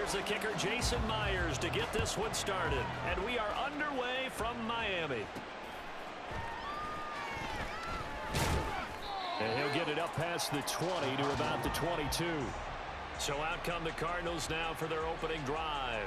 Here's the kicker, Jason Myers, to get this one started. And we are underway from Miami. And he'll get it up past the 20 to about the 22. So out come the Cardinals now for their opening drive.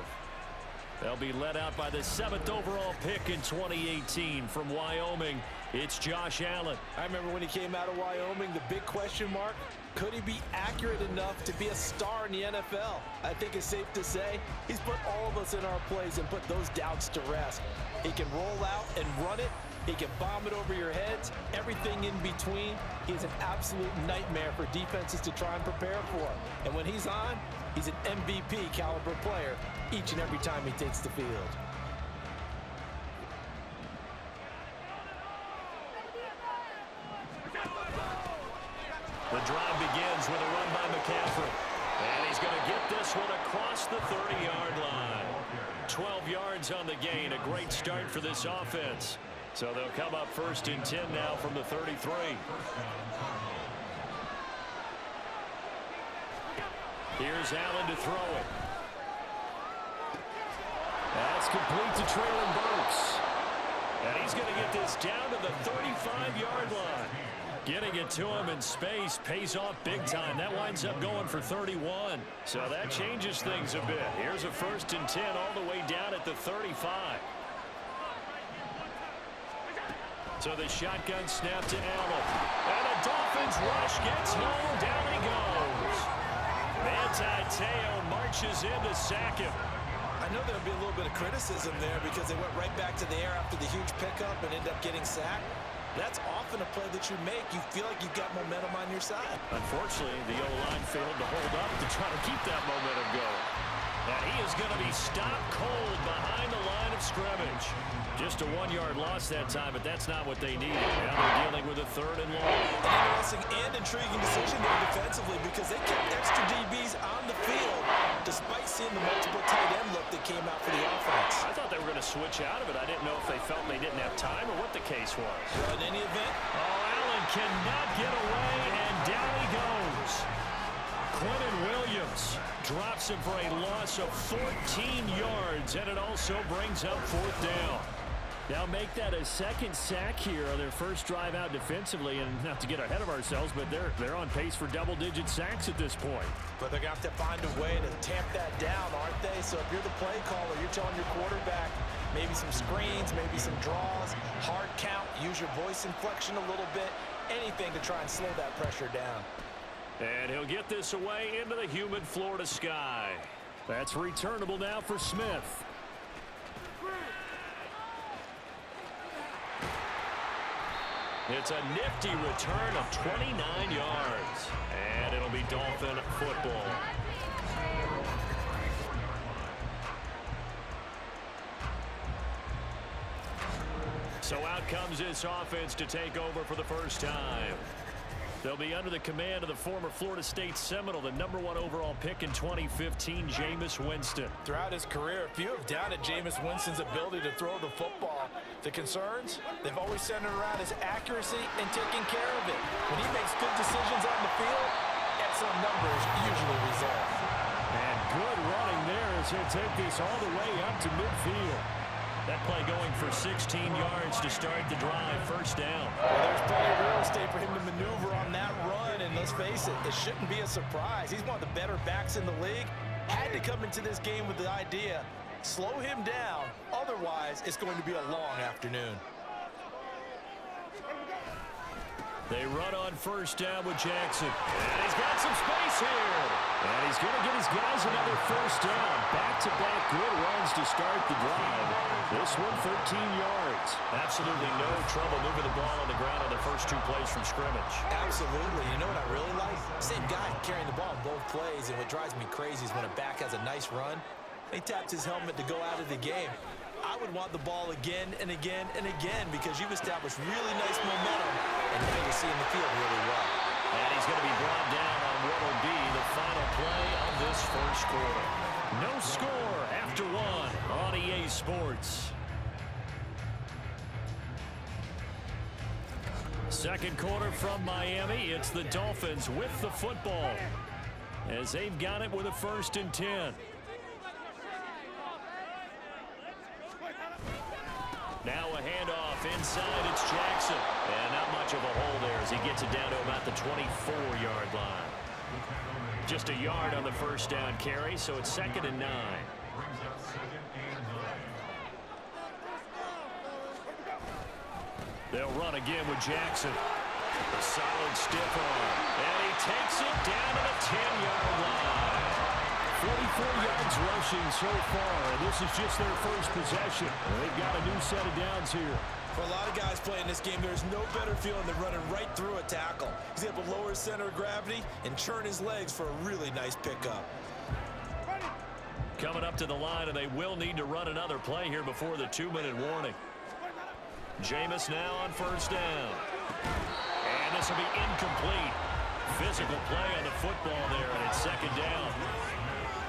They'll be led out by the 7th overall pick in 2018 from Wyoming. It's Josh Allen. I remember when he came out of Wyoming, the big question mark, could he be accurate enough to be a star in the NFL? I think it's safe to say he's put all of us in our place and put those doubts to rest. He can roll out and run it. He can bomb it over your heads, everything in between. He's an absolute nightmare for defenses to try and prepare for. And when he's on, he's an MVP caliber player each and every time he takes the field. The drive begins with a run by McCaffrey. And he's going to get this one across the 30-yard line. 12 yards on the gain. A great start for this offense. So they'll come up 1st and 10 now from the 33. Here's Allen to throw it. That's complete to Traylon Burks. And he's going to get this down to the 35-yard line. Getting it to him in space pays off big time. That winds up going for 31. So that changes things a bit. Here's a 1st and 10 all the way down at the 35. So the shotgun snap to Allen. And a Dolphins rush gets home. Down he goes. Manti Te'o marches in to sack him. I know there'll be a little bit of criticism there because they went right back to the air after the huge pickup and ended up getting sacked. That's often a play that you make. You feel like you've got momentum on your side. Unfortunately, the O-line failed to hold up to try to keep that momentum going. And he is going to be stopped cold behind the line of scrimmage. Just a 1-yard loss that time, but that's not what they needed. Now they're dealing with a 3rd and long. An interesting and intriguing decision there defensively because they kept extra DBs on the field despite seeing the multiple tight end look that came out for the offense. I thought they were going to switch out of it. I didn't know if they felt they didn't have time or what the case was. Well, in any event, Allen cannot get away, and down he goes. Quentin Williams drops him for a loss of 14 yards, and it also brings up 4th down. Now make that a 2nd sack here on their first drive out defensively, and not to get ahead of ourselves, but they're on pace for double-digit sacks at this point. But they're going to have to find a way to tamp that down, aren't they? So if you're the play caller, you're telling your quarterback maybe some screens, maybe some draws, hard count, use your voice inflection a little bit, anything to try and slow that pressure down. And he'll get this away into the humid Florida sky. That's returnable now for Smith. It's a nifty return of 29 yards. And it'll be Dolphin football. So out comes this offense to take over for the first time. They'll be under the command of the former Florida State Seminole, the #1 overall pick in 2015, Jameis Winston. Throughout his career, few have doubted Jameis Winston's ability to throw the football. The concerns, they've always centered around his accuracy and taking care of it. When he makes good decisions on the field, excellent numbers usually result. And good running there as he'll take this all the way up to midfield. That play going for 16 yards to start the drive, 1st down. Well, there's plenty of real estate for him to maneuver on that run, and let's face it, it shouldn't be a surprise. He's one of the better backs in the league. Had to come into this game with the idea, slow him down, otherwise it's going to be a long afternoon. They run on 1st down with Jackson. And he's got some space here. And he's going to get his guys another 1st down. Back-to-back good runs to start the drive. This one 13 yards. Absolutely no trouble moving the ball on the ground on the first 2 plays from scrimmage. Absolutely. You know what I really like? Same guy carrying the ball in both plays, and what drives me crazy is when a back has a nice run, he taps his helmet to go out of the game. I would want the ball again and again and again because you've established really nice momentum, and now you're seeing the field really well. And he's going to be brought down on what will be the final play of this first quarter. No score after 1 on EA Sports. Second quarter from Miami. It's the Dolphins with the football as they've got it with a 1st and 10. Now a handoff inside. It's Jackson. And not much of a hole there as he gets it down to about the 24-yard line. Just a yard on the first down carry, so it's 2nd and 9. They'll run again with Jackson. A solid stiff arm. And he takes it down to the 10-yard line. 44 yards rushing so far. This is just their first possession. They've got a new set of downs here. For a lot of guys playing this game, there's no better feeling than running right through a tackle. He's able to lower his center of gravity and churn his legs for a really nice pickup. Coming up to the line, and they will need to run another play here before the 2-minute warning. Jameis now on first down. And this will be incomplete. Physical play on the football there, and it's 2nd down.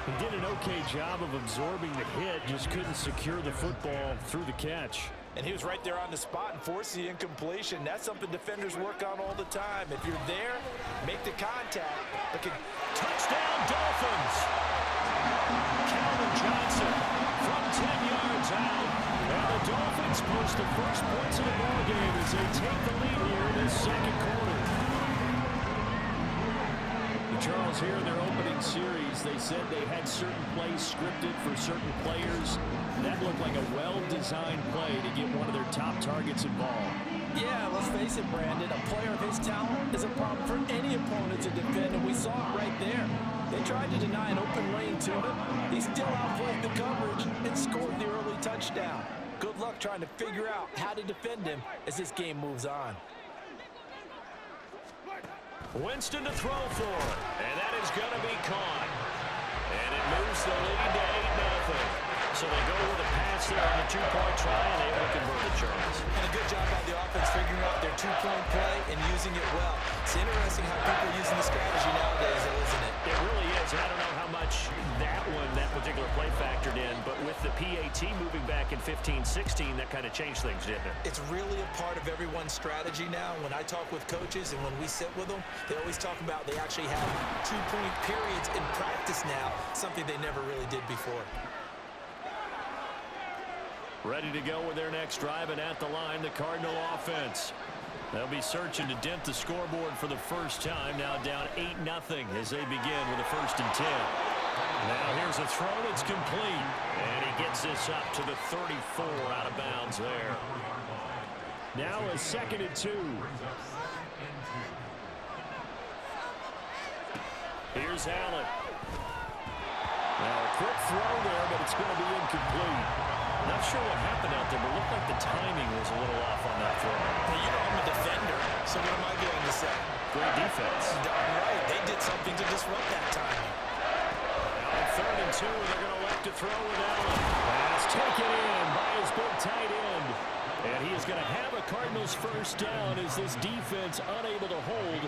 He did an okay job of absorbing the hit, just couldn't secure the football through the catch. And he was right there on the spot and forced the incompletion. That's something defenders work on all the time. If you're there, make the contact. Touchdown, Dolphins! Calvin Johnson from 10 yards out. And the Dolphins post the first points of the ball game as they take the lead here in this 2nd quarter. Charles, here in their opening series, they said they had certain plays scripted for certain players. That looked like a well-designed play to get one of their top targets involved. Yeah, let's face it, Brandon. A player of his talent is a problem for any opponent to defend, and we saw it right there. They tried to deny an open lane to him. He still outplayed the coverage and scored the early touchdown. Good luck trying to figure out how to defend him as this game moves on. Winston to throw for, and that is going to be caught. And it moves the lead to 8-0. So they go with a pass there on the 2-point try, and they will convert the Chargers. And a good job by the offense figuring out their 2-point play and using it well. It's interesting how people are using the strategy nowadays, though, isn't it? It really is. And I don't know how much that particular play factored in, but with the PAT moving back in 15-16, that kind of changed things, didn't it? It's really a part of everyone's strategy now. When I talk with coaches and when we sit with them, they always talk about they actually have 2-point periods in practice now, something they never really did before. Ready to go with their next drive, and at the line, the Cardinal offense. They'll be searching to dent the scoreboard for the first time. Now down 8-0 as they begin with a 1st and 10. Now here's a throw that's complete. And he gets this up to the 34 out of bounds there. Now a 2nd and 2. Here's Allen. Now a quick throw there, but it's going to be incomplete. Not sure what happened out there, but it looked like the timing was a little off on that throw. Well, you know I'm a defender, so what am I going to say? Great defense. Darn right. They did something to disrupt that timing. Now on 3rd and 2, they're going to elect to throw with Allen. Pass taken in by his big tight end. And he is going to have a Cardinals first down as this defense unable to hold.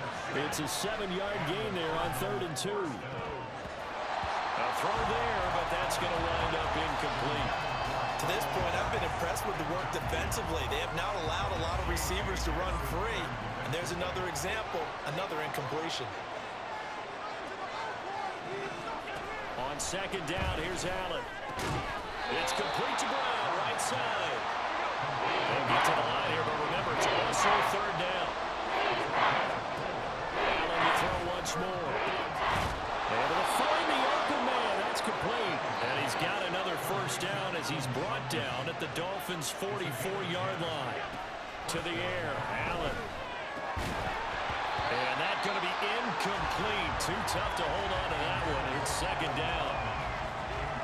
It's a 7-yard gain there on 3rd and 2. A throw there, but that's going to wind up incomplete. To this point, I've been impressed with the work defensively. They have not allowed a lot of receivers to run free. And there's another example, another incompletion. On 2nd down, here's Allen. It's complete to Brown, right side. They'll get to the line here, but remember, it's also 3rd down. Allen to throw once more. Able to find the open man. That's complete. And he's got another first down as he's brought down at the Dolphins' 44-yard line. To the air, Allen. And that's going to be incomplete. Too tough to hold on to that one. It's 2nd down.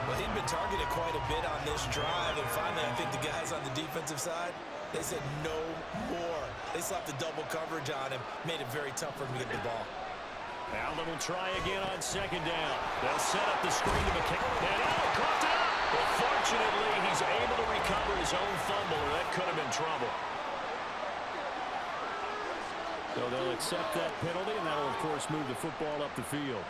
Well, he'd been targeted quite a bit on this drive, and finally I think the guys on the defensive side, they said no more. They slapped the double coverage on him, made it very tough for him to get the ball. Allen will try again on 2nd down. They'll set up the screen to McKinnon. And coughed it up. But fortunately, he's able to recover his own fumble, or that could have been trouble. So they'll accept that penalty, and that'll, of course, move the football up the field.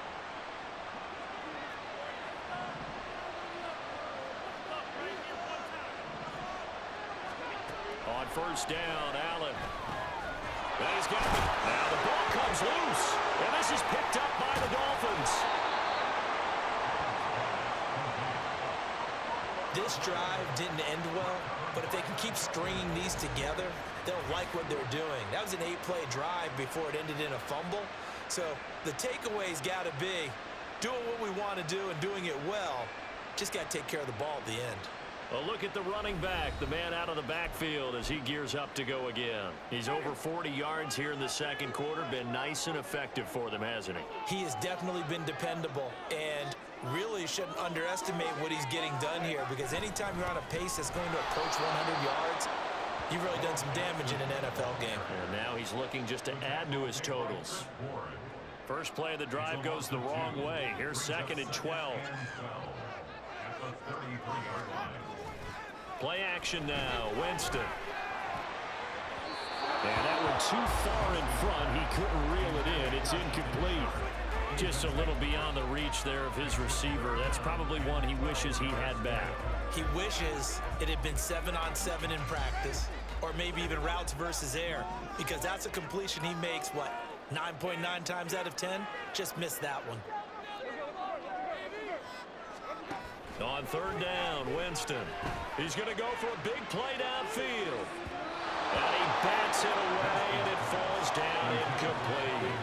On 1st down, Allen. And he's got it. Now the ball comes loose. And this is picked up by the Dolphins. This drive didn't end well, but if they can keep stringing these together, they'll like what they're doing. That was an 8-play drive before it ended in a fumble. So the takeaway's got to be doing what we want to do and doing it well. Just got to take care of the ball at the end. A look at the running back, the man out of the backfield as he gears up to go again. He's over 40 yards here in the second quarter. Been nice and effective for them, hasn't he? He has definitely been dependable, and really shouldn't underestimate what he's getting done here, because anytime you're on a pace that's going to approach 100 yards, you've really done some damage in an NFL game. And now he's looking just to add to his totals. First play of the drive goes the wrong way. Here's second and 12. Play action now, Winston. And that one too far in front. He couldn't reel it in. It's incomplete. Just a little beyond the reach there of his receiver. That's probably one he wishes he had back. He wishes it had been 7-on-7 in practice, or maybe even routes versus air, because that's a completion he makes, what, 9.9 times out of 10? Just missed that one. On third down, Winston. He's going to go for a big play downfield. And he bats it away, and it falls down incomplete.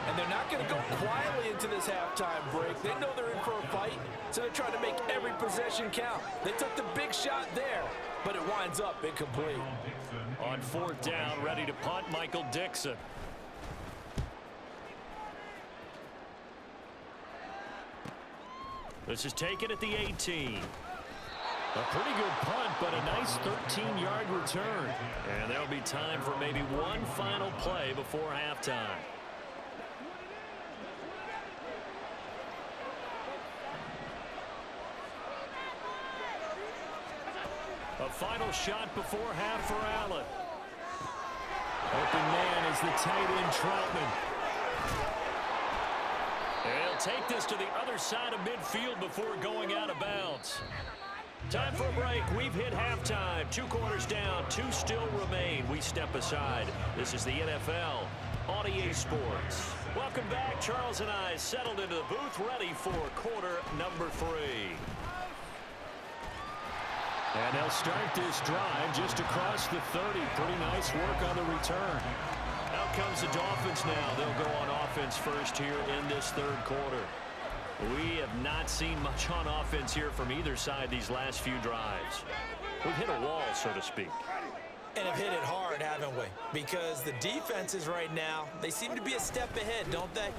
And they're not going to go quietly into this halftime break. They know they're in for a fight, so they're trying to make every possession count. They took the big shot there, but it winds up incomplete. On fourth down, ready to punt, Michael Dixon. This is taken at the 18. A pretty good punt, but a nice 13-yard return. And there'll be time for maybe one final play before halftime. A final shot before half for Allen. Open man is the tight end, Troutman. He'll take this to the other side of midfield before going out of bounds. Time for a break. We've hit halftime. 2 quarters down, 2 still remain. We step aside. This is the NFL on EA Sports. Welcome back. Charles and I settled into the booth, ready for quarter number 3. And they'll start this drive just across the 30. Pretty nice work on the return. Out comes the Dolphins now. They'll go on offense first here in this third quarter. We have not seen much on offense here from either side these last few drives. We've hit a wall, so to speak. And have hit it hard, haven't we? Because the defenses right now, they seem to be a step ahead, don't they?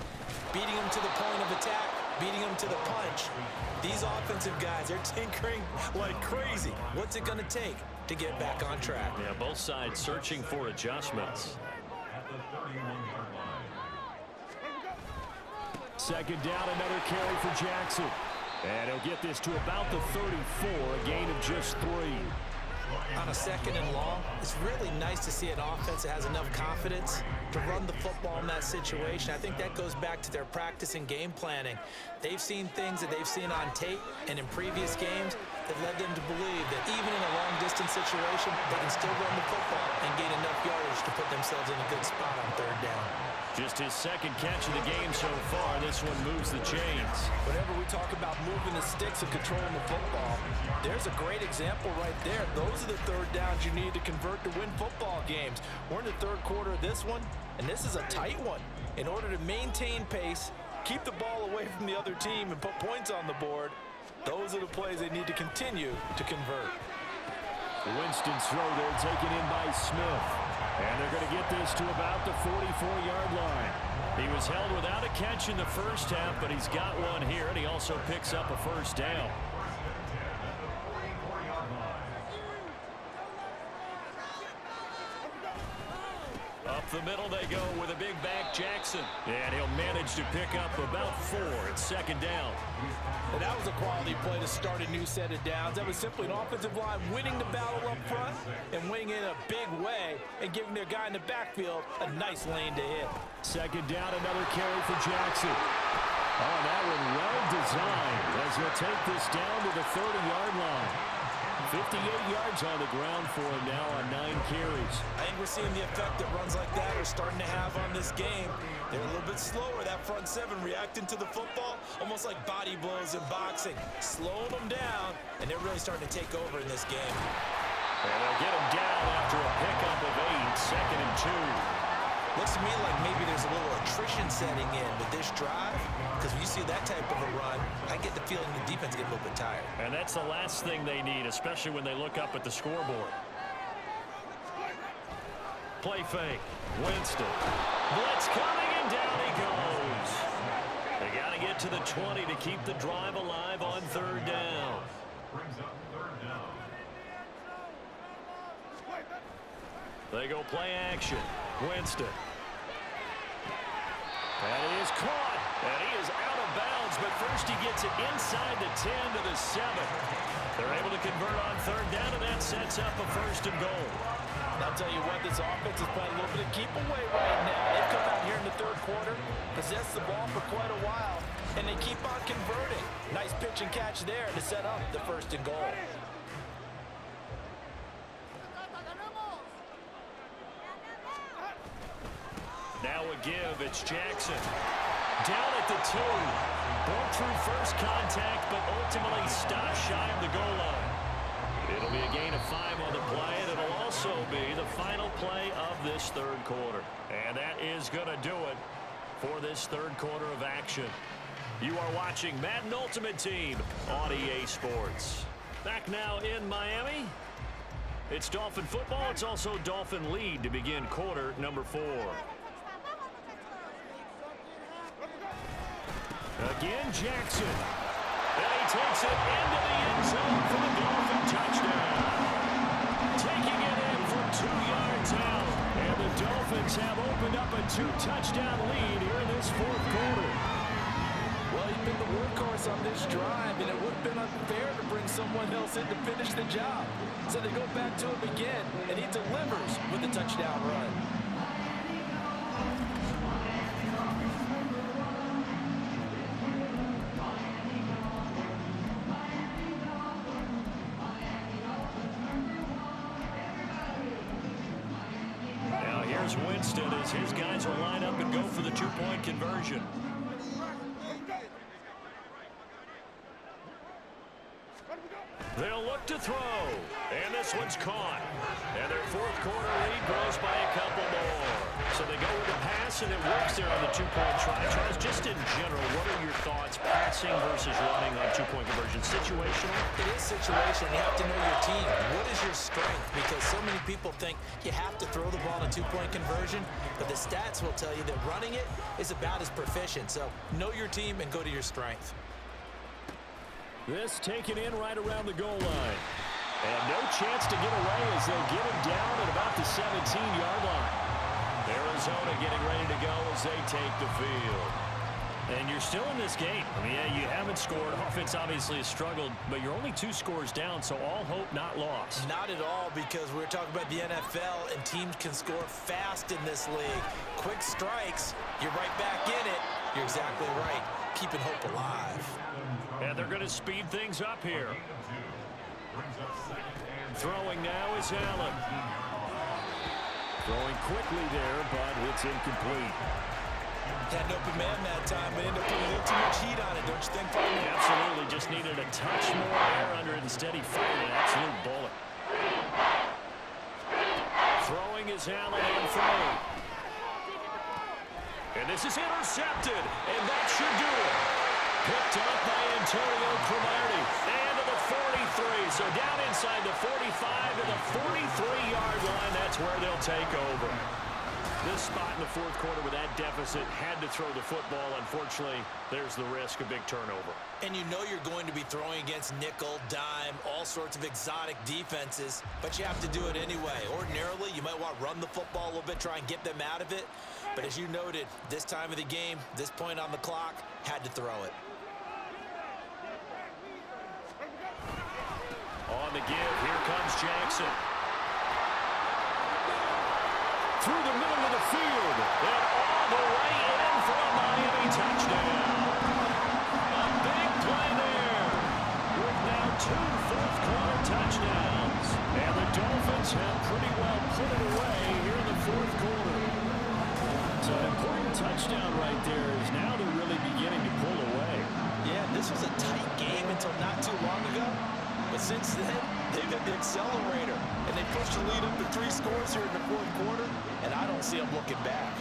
Beating them to the point of attack, beating them to the punch. These offensive guys, they're tinkering like crazy. What's it going to take to get back on track? Yeah, both sides searching for adjustments. Second down, another carry for Jackson. And he'll get this to about the 34, a gain of just 3. On a second and long, it's really nice to see an offense that has enough confidence to run the football in that situation. I think that goes back to their practice and game planning. They've seen things that they've seen on tape and in previous games that led them to believe that even in a long-distance situation, they can still run the football and gain enough yardage to put themselves in a good spot on third down. Just his second catch of the game so far. This one moves the chains. Whenever we talk about moving the sticks and controlling the football, there's a great example right there. Those are the third downs you need to convert to win football games. We're in the third quarter of this one, and this is a tight one. In order to maintain pace, keep the ball away from the other team, and put points on the board, those are the plays they need to continue to convert. Winston's throw there taken in by Smith. And they're going to get this to about the 44-yard line. He was held without a catch in the first half, but he's got one here, and he also picks up a first down. Up the middle they go with a big back Jackson. And he'll manage to pick up about 4 at second down. And that was a quality play to start a new set of downs. That was simply an offensive line winning the battle up front and winning in a big way and giving their guy in the backfield a nice lane to hit. Second down, another carry for Jackson. Oh, that one well designed as he'll take this down to the 30-yard line. 58 yards on the ground for him now on 9 carries. I think we're seeing the effect that runs like that are starting to have on this game. They're a little bit slower, that front seven reacting to the football, almost like body blows in boxing, slowing them down, and they're really starting to take over in this game. And they'll get him down after a pickup of 8, 2nd and 2. Looks to me like maybe there's a little attrition setting in with this drive, because when you see that type of a run, I get the feeling the defense gets a little bit tired. And that's the last thing they need, especially when they look up at the scoreboard. Play fake. Winston. Blitz coming, and down he goes. They got to get to the 20 to keep the drive alive on 3rd down. They go play action. Winston. And he is caught. And he is out of bounds, but first he gets it inside the 10 to the 7. They're able to convert on 3rd down, and that sets up a 1st and goal. I'll tell you what, this offense is playing a little bit of keep away right now. They've come out here in the 3rd quarter, possessed the ball for quite a while, and they keep on converting. Nice pitch and catch there to set up the 1st and goal. Now a give, it's Jackson. Down at the 2. Broke through first contact, but ultimately stopped shy of the goal line. It'll be a gain of 5 on the play, and it'll also be the final play of this 3rd quarter. And that is going to do it for this 3rd quarter of action. You are watching Madden Ultimate Team on EA Sports. Back now in Miami. It's Dolphin football. It's also Dolphin lead to begin quarter number 4. Again, Jackson. And he takes it into the end zone for the Dolphin touchdown. Taking it in from 2 yards out. And the Dolphins have opened up a 2-touchdown lead here in this 4th quarter. Well, he's been the workhorse on this drive, and it would have been unfair to bring someone else in to finish the job. So they go back to him again, and he delivers with a touchdown run. Winston as his guys will line up and go for the 2-point conversion. They'll look to throw, and this one's caught. And their 4th quarter lead grows by a couple more. So they go with the pass, and it works there on the 2-point try. Charles, just in general, what are your thoughts passing versus running on 2-point conversion? Situational? It is situational. You have to know your team. What is your strength? Because so many people think you have to throw the ball in a 2-point conversion, but the stats will tell you that running it is about as proficient. So know your team and go to your strength. This taken in right around the goal line. And no chance to get away as they'll get him down at about the 17-yard line. Arizona getting ready to go as they take the field. And you're still in this game. I mean, yeah, you haven't scored. Offense obviously has struggled, but you're only 2 scores down, so all hope not lost. Not at all, because we're talking about the NFL, and teams can score fast in this league. Quick strikes, you're right back in it. You're exactly right. Keeping hope alive. And they're going to speed things up here. Throwing now is Allen. Throwing quickly there, but it's incomplete. Had an open man that time, but ended up putting a little too much heat on it, don't you think, Paul? Absolutely. Just needed a touch more air under it. Instead, he fired an absolute bullet. Throwing is Allen on throw. And this is intercepted, and that should do it. Picked up by Antonio Cromartie. And to the 43. So down inside the 45 to the 43-yard line. That's where they'll take over. This spot in the 4th quarter with that deficit had to throw the football. Unfortunately, there's the risk of big turnover. And you know you're going to be throwing against nickel, dime, all sorts of exotic defenses, but you have to do it anyway. Ordinarily, you might want to run the football a little bit, try and get them out of it. But as you noted, this time of the game, this point on the clock, had to throw it. On the give, here comes Jackson. Through the middle of the field, and all the way in for a Miami touchdown. A big play there, with now 2 fourth-quarter touchdowns. And the Dolphins have pretty well put it away here in the fourth quarter. So an important touchdown right there is now they're really beginning to pull away. Yeah, this was a tight game until not too long ago. But since then, they've hit the accelerator. And they pushed the lead up to 3 scores here in the fourth quarter. And I don't see them looking back.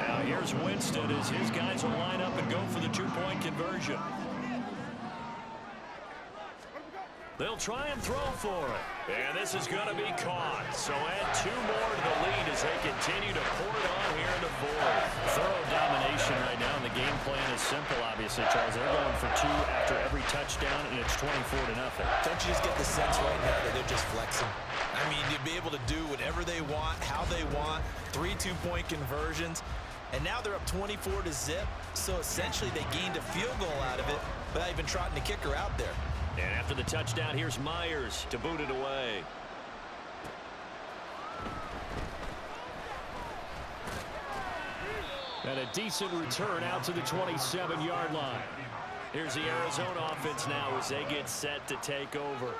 Now here's Winston as his guys will line up and go for the 2-point conversion. They'll try and throw for it. And this is going to be caught. So add 2 more to the lead as they continue to pour it on here in the fourth. Thorough domination right now, and the game plan is simple, obviously, Charles. They're going for 2 after every touchdown, and it's 24-0. Don't you just get the sense right now that they're just flexing? I mean, you'd be able to do whatever they want, how they want, 3 2-point conversions. And now they're up 24-0. So essentially they gained a field goal out of it without even trotting the kicker out there. And after the touchdown, here's Myers to boot it away. And a decent return out to the 27-yard line. Here's the Arizona offense now as they get set to take over.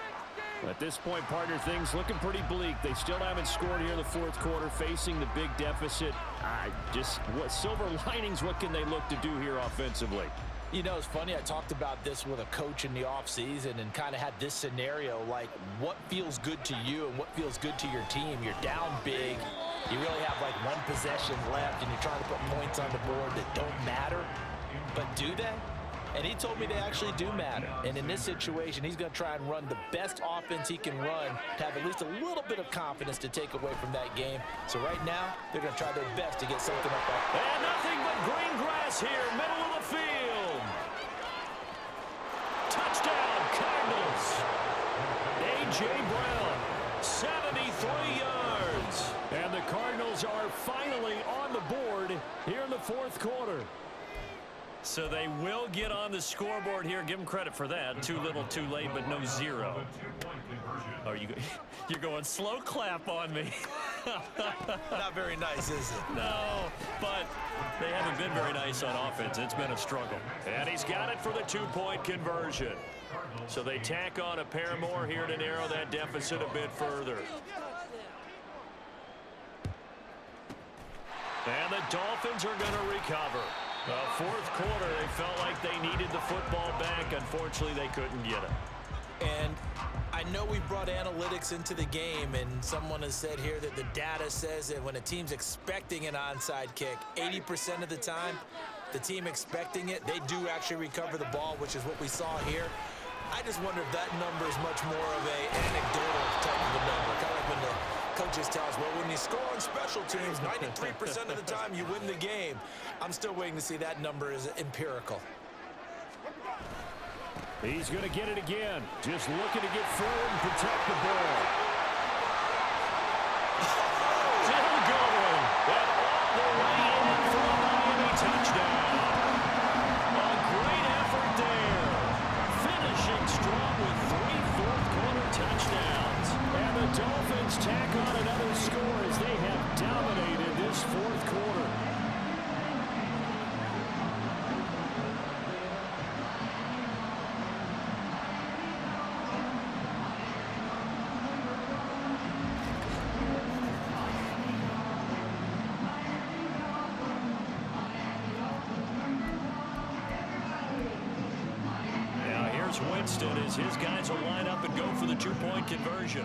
At this point, partner, things looking pretty bleak. They still haven't scored here in the fourth quarter, facing the big deficit. What silver linings, what can they look to do here offensively? You know, it's funny, I talked about this with a coach in the offseason and kind of had this scenario, like what feels good to you and what feels good to your team. You're down big. You really have like 1 possession left, and you're trying to put points on the board that don't matter. But do they? And he told me they actually do matter. And in this situation, he's going to try and run the best offense he can run to have at least a little bit of confidence to take away from that game. So right now, they're going to try their best to get something up. And nothing but green grass here, middle of the field. Touchdown, Cardinals. A.J. Brown, 73 yards. And the Cardinals are finally on the board here in the fourth quarter. So they will get on the scoreboard here. Give them credit for that. Too little, too late, but no 0. Oh, you're going slow clap on me. Not very nice, is it? No, but they haven't been very nice on offense. It's been a struggle. And he's got it for the 2-point conversion. So they tack on a pair more here to narrow that deficit a bit further. And the Dolphins are going to recover. Fourth quarter, they felt like they needed the football back. Unfortunately, they couldn't get it. And I know we brought analytics into the game, and someone has said here that the data says that when a team's expecting an onside kick, 80% of the time, the team expecting it, they do actually recover the ball, which is what we saw here. I just wonder if that number is much more of an anecdotal type of a number, kind of like when the coaches tell us, well, when you score on special teams, 93% of the time you win the game. I'm still waiting to see that number is empirical. He's going to get it again. Just looking to get forward and protect the ball. Still going. And all the way in for a Miami touchdown. A great effort there. Finishing strong with 3 fourth-quarter touchdowns. And the Dolphins tack on another score as they have dominated this fourth quarter. Winston as his guys will line up and go for the 2-point conversion.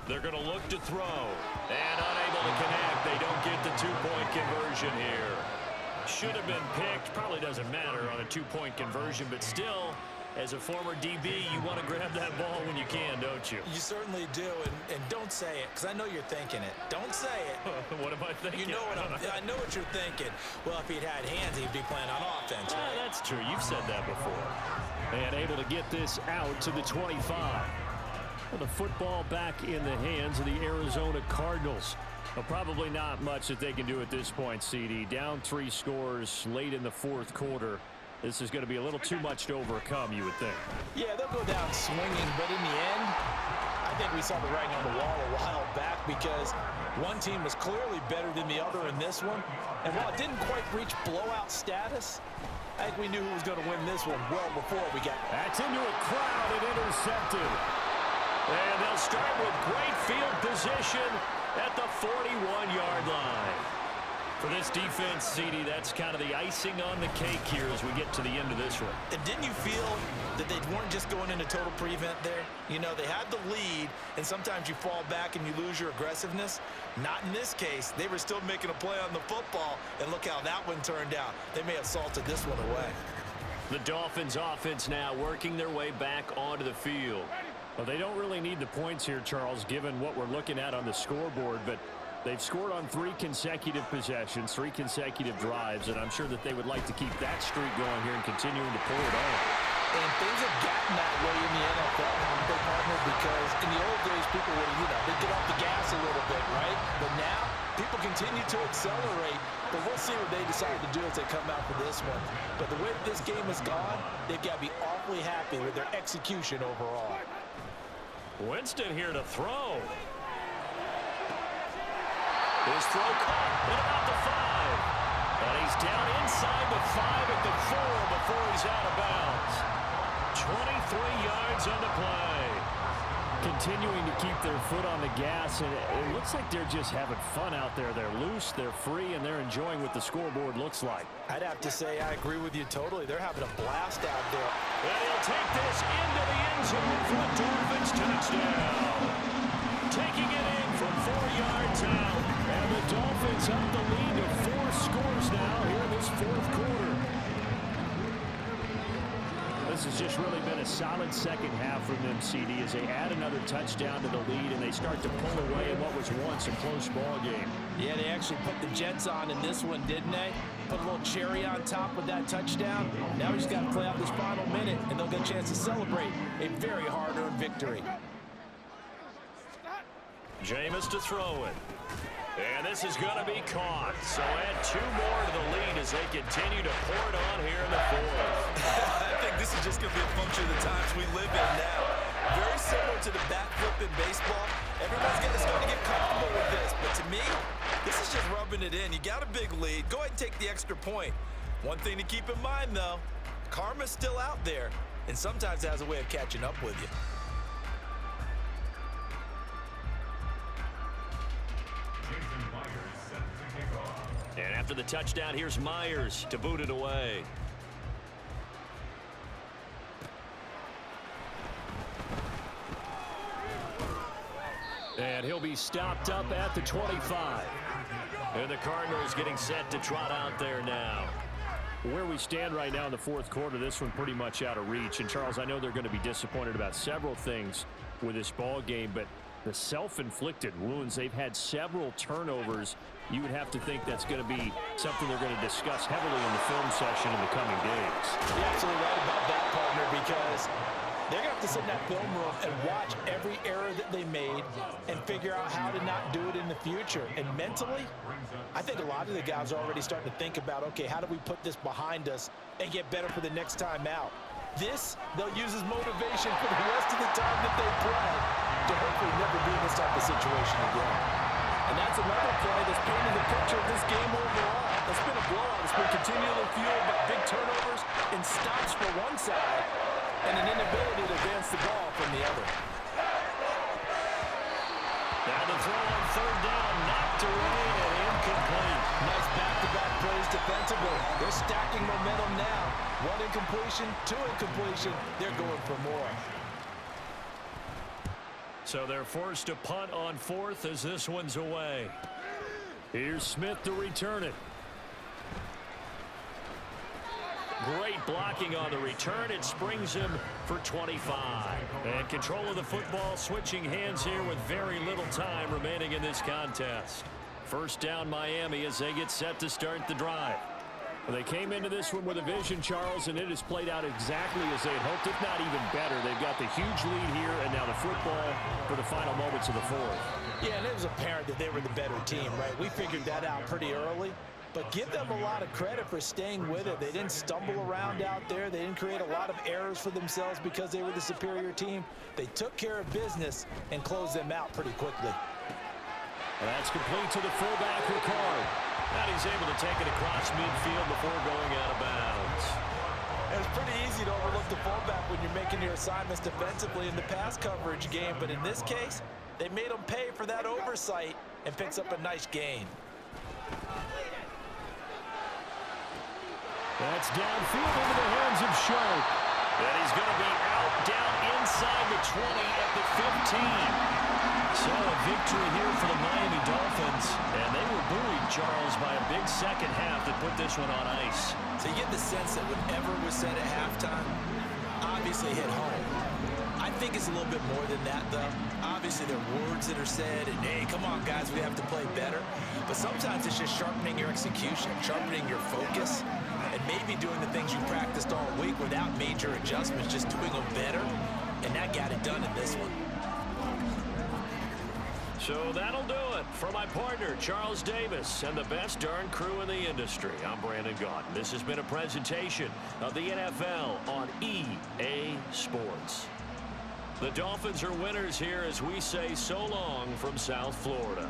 They're going to look to throw and unable to connect. They don't get the 2-point conversion here. Should have been picked. Probably doesn't matter on a 2-point conversion, but still, as a former DB, you want to grab that ball when you can, don't you? You certainly do, and don't say it, because I know you're thinking it. Don't say it. What am I thinking? You know what I know what you're thinking. Well, if he'd had hands, he'd be playing on offense. Right? That's true. You've said that before. And able to get this out to the 25. Well, the football back in the hands of the Arizona Cardinals. Well, probably not much that they can do at this point, CD. Down 3 scores late in the fourth quarter. This is going to be a little too much to overcome, you would think. Yeah, they'll go down swinging, but in the end, I I think we saw the writing on the wall a while back because one team was clearly better than the other in this one. And while it didn't quite reach blowout status, I think we knew who was going to win this one well before we got... That's into a crowd and intercepted. And they'll start with great field position at the 41-yard line. For this defense, CD, that's kind of the icing on the cake here as we get to the end of this one. And didn't you feel that they weren't just going into total prevent there? You know, they had the lead, and sometimes you fall back and you lose your aggressiveness. Not in this case. They were still making a play on the football, and look how that one turned out. They may have salted this one away. The Dolphins offense now working their way back onto the field. Well, they don't really need the points here, Charles, given what we're looking at on the scoreboard, but they've scored on 3 consecutive possessions, 3 consecutive drives, and I'm sure that they would like to keep that streak going here and continuing to pull it on. And things have gotten that way in the NFL, partner, because in the old days, people would, they'd get off the gas a little bit, right? But now, people continue to accelerate, but we'll see what they decide to do as they come out for this one. But the way this game has gone, they've got to be awfully happy with their execution overall. Winston here to throw. His throw caught at about the 5. And he's down inside the 5 at the 4 before he's out of bounds. 23 yards on the play. Continuing to keep their foot on the gas, and it looks like they're just having fun out there. They're loose, they're free, and they're enjoying what the scoreboard looks like. I'd have to say I agree with you totally. They're having a blast out there. And he'll take this into the end zone for a Dolphins touchdown. Taking it in from 4 yards out. And the Dolphins up the lead to 4 scores now here in this 4th quarter. This has just really been a solid second half from them, CD, as they add another touchdown to the lead and they start to pull away in what was once a close ball game. Yeah, they actually put the Jets on in this one, didn't they? Put a little cherry on top with that touchdown. Now we just got to play out this final minute, and they'll get a chance to celebrate a very hard-earned victory. Jameis to throw it. And this is going to be caught. So add 2 more to the lead as they continue to pour it on here in the 4th. I think this is just going to be a function of the times we live in now. Very similar to the bat flip in baseball. Everyone's starting to get comfortable with this. But to me, this is just rubbing it in. You got a big lead. Go ahead and take the extra point. One thing to keep in mind, though, karma's still out there. And sometimes it has a way of catching up with you. And after the touchdown, here's Myers to boot it away. And he'll be stopped up at the 25. And the Cardinals getting set to trot out there now. Where we stand right now in the 4th quarter, this one pretty much out of reach. And, Charles, I know they're going to be disappointed about several things with this ball game, but the self-inflicted wounds, they've had several turnovers. You would have to think that's going to be something they're going to discuss heavily in the film session in the coming days. You're absolutely right about that, partner, because they're going to have to sit in that film room and watch every error that they made and figure out how to not do it in the future. And mentally, I think a lot of the guys are already starting to think about, okay, how do we put this behind us and get better for the next time out? This, they'll use as motivation for the rest of the time that they play to hopefully never be in this type of situation again. And that's another play that's painting the picture of this game overall. It's been a blowout. It's been continually fueled by big turnovers and stops for one side and an inability to advance the ball from the other. Now the throw on 3rd down, knocked away and incomplete. Nice back-to-back plays defensively. They're stacking momentum now. 1 incompletion, 2 incompletion. They're going for more. So they're forced to punt on 4th as this one's away. Here's Smith to return it. Great blocking on the return. It springs him for 25. And control of the football switching hands here with very little time remaining in this contest. First down Miami as they get set to start the drive. Well, they came into this one with a vision, Charles, and it has played out exactly as they had hoped, if not even better. They've got the huge lead here, and now the football for the final moments of the 4th. Yeah, and it was apparent that they were the better team, right? We figured that out pretty early. But give them a lot of credit for staying with it. They didn't stumble around out there. They didn't create a lot of errors for themselves because they were the superior team. They took care of business and closed them out pretty quickly. That's complete to the fullback, Ricard. And he's able to take it across midfield before going out of bounds. It's pretty easy to overlook the fullback when you're making your assignments defensively in the pass coverage game. But in this case, they made him pay for that oversight and picks up a nice gain. That's downfield into the hands of Sharp. And he's going to be out down inside the 20 at the 15. So a victory here for the Miami Dolphins. And they were buoyed, Charles, by a big second half that put this one on ice. So you get the sense that whatever was said at halftime obviously hit home. I think it's a little bit more than that, though. Obviously, there are words that are said, and, hey, come on, guys, we have to play better. But sometimes it's just sharpening your execution, sharpening your focus, and maybe doing the things you practiced all week without major adjustments, just doing them better, and that got it done in this one. So that'll do it for my partner, Charles Davis, and the best darn crew in the industry. I'm Brandon Gaudin. This has been a presentation of the NFL on EA Sports. The Dolphins are winners here as we say so long from South Florida.